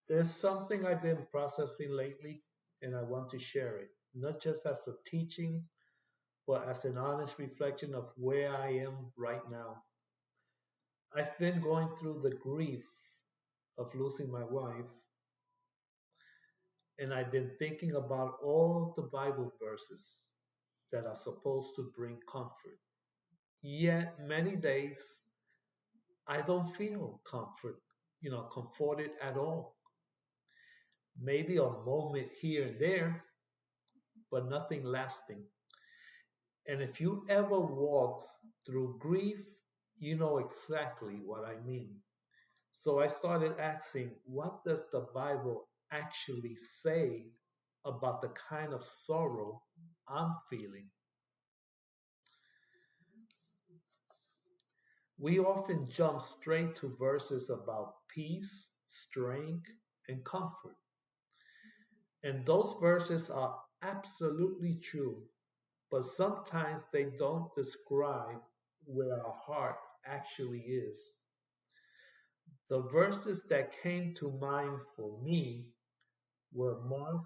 There's something I've been processing lately, and I want to share it, not just as a teaching, but as an honest reflection of where I am right now. I've been going through the grief of losing my wife, and I've been thinking about all the Bible verses that are supposed to bring comfort. Yet, many days, I don't feel comforted at all. Maybe a moment here and there, but nothing lasting. And if you ever walk through grief, you know exactly what I mean. So I started asking, what does the Bible actually say about the kind of sorrow I'm feeling? We often jump straight to verses about peace, strength, and comfort. And those verses are absolutely true, but sometimes they don't describe where our heart actually is. The verses that came to mind for me were Mark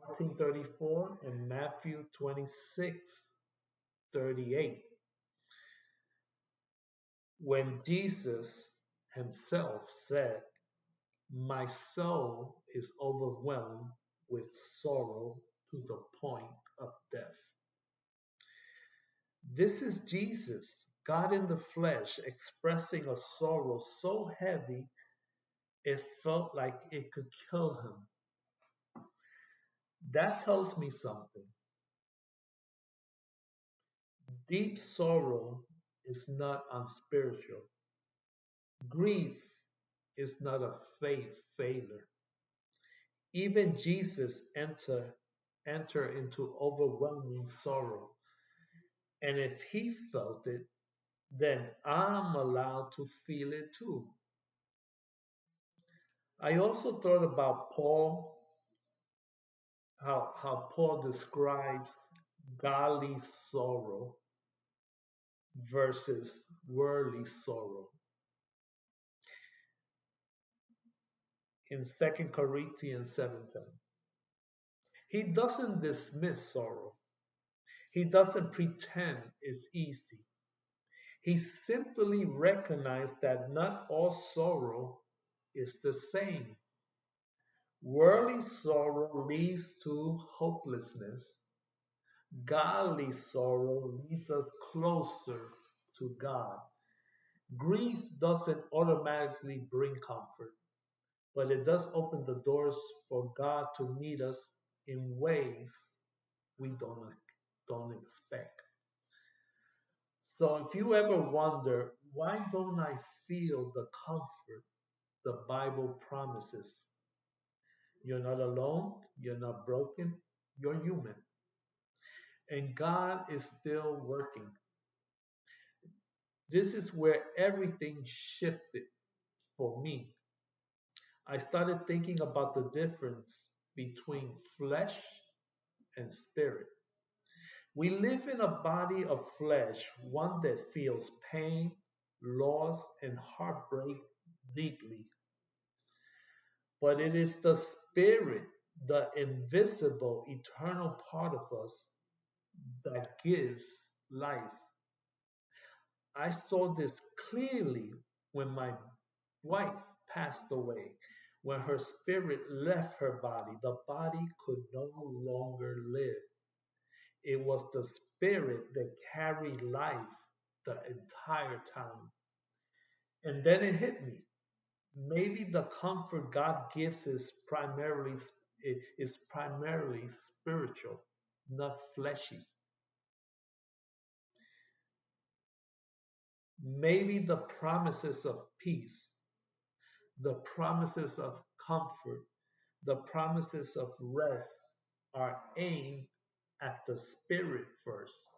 14:34 and Matthew 26:38, when Jesus himself said, "My soul is overwhelmed with sorrow to the point of death." This is Jesus, God in the flesh, expressing a sorrow so heavy it felt like it could kill him. That tells me something. Deep sorrow is not unspiritual. Grief is not a faith failure. Even Jesus enter into overwhelming sorrow. And if he felt it, then I'm allowed to feel it too. I also thought about Paul, how Paul describes godly sorrow versus worldly sorrow in 2 Corinthians 7:10. He doesn't dismiss sorrow. He doesn't pretend it's easy. He simply recognized that not all sorrow is the same. Worldly sorrow leads to hopelessness. Godly sorrow leads us closer to God. Grief doesn't automatically bring comfort, but it does open the doors for God to meet us in ways we don't expect. So if you ever wonder, why don't I feel the comfort the Bible promises? You're not alone, you're not broken, you're human. And God is still working. This is where everything shifted for me. I started thinking about the difference between flesh and spirit. We live in a body of flesh, one that feels pain, loss, and heartbreak deeply. But it is the spirit, the invisible, eternal part of us that gives life. I saw this clearly when my wife passed away. When her spirit left her body, the body could no longer live. It was the spirit that carried life the entire time. And then it hit me. Maybe the comfort God gives is primarily spiritual, not fleshy. Maybe the promises of peace, the promises of comfort, the promises of rest are aimed at the spirit first.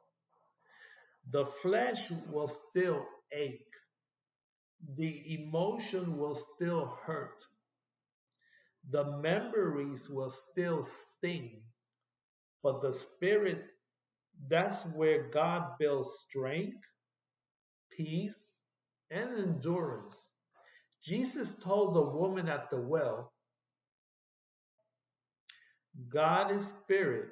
The flesh will still ache, the emotion will still hurt, the memories will still sting, but the spirit, that's where God builds strength, peace, and endurance. Jesus told the woman at the well, God is spirit,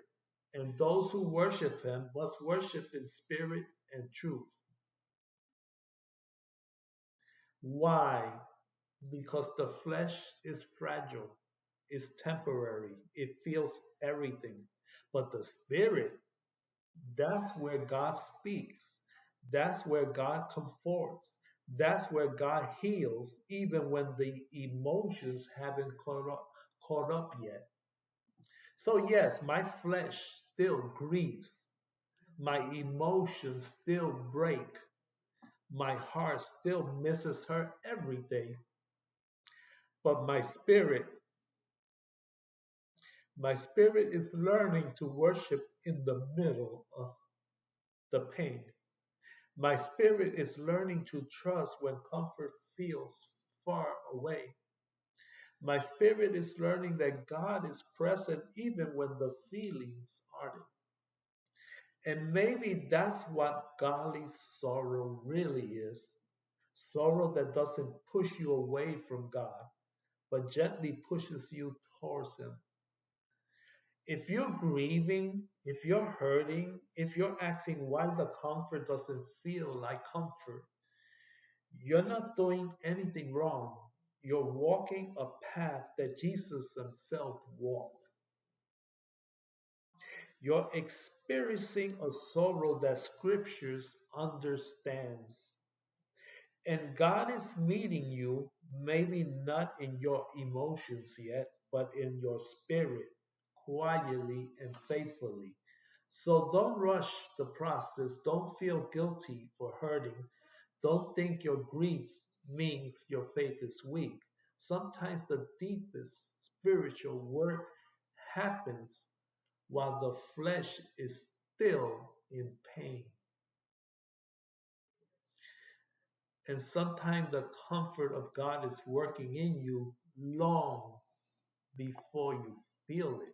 and those who worship him must worship in spirit and truth. Why? Because the flesh is fragile, is temporary, it feels everything. But the spirit, that's where God speaks. That's where God comforts. That's where God heals, even when the emotions haven't caught up yet. So, yes, my flesh still grieves. My emotions still break. My heart still misses her every day. But my spirit is learning to worship in the middle of the pain. My spirit is learning to trust when comfort feels far away. My spirit is learning that God is present even when the feelings aren't. And maybe that's what godly sorrow really is, sorrow that doesn't push you away from God, but gently pushes you towards Him. If you're grieving, if you're hurting, if you're asking why the comfort doesn't feel like comfort, you're not doing anything wrong. You're walking a path that Jesus himself walked. You're experiencing a sorrow that scriptures understands. And God is meeting you, maybe not in your emotions yet, but in your spirit, quietly and faithfully. So don't rush the process. Don't feel guilty for hurting. Don't think your grief means your faith is weak. Sometimes the deepest spiritual work happens while the flesh is still in pain. And sometimes the comfort of God is working in you long before you feel it.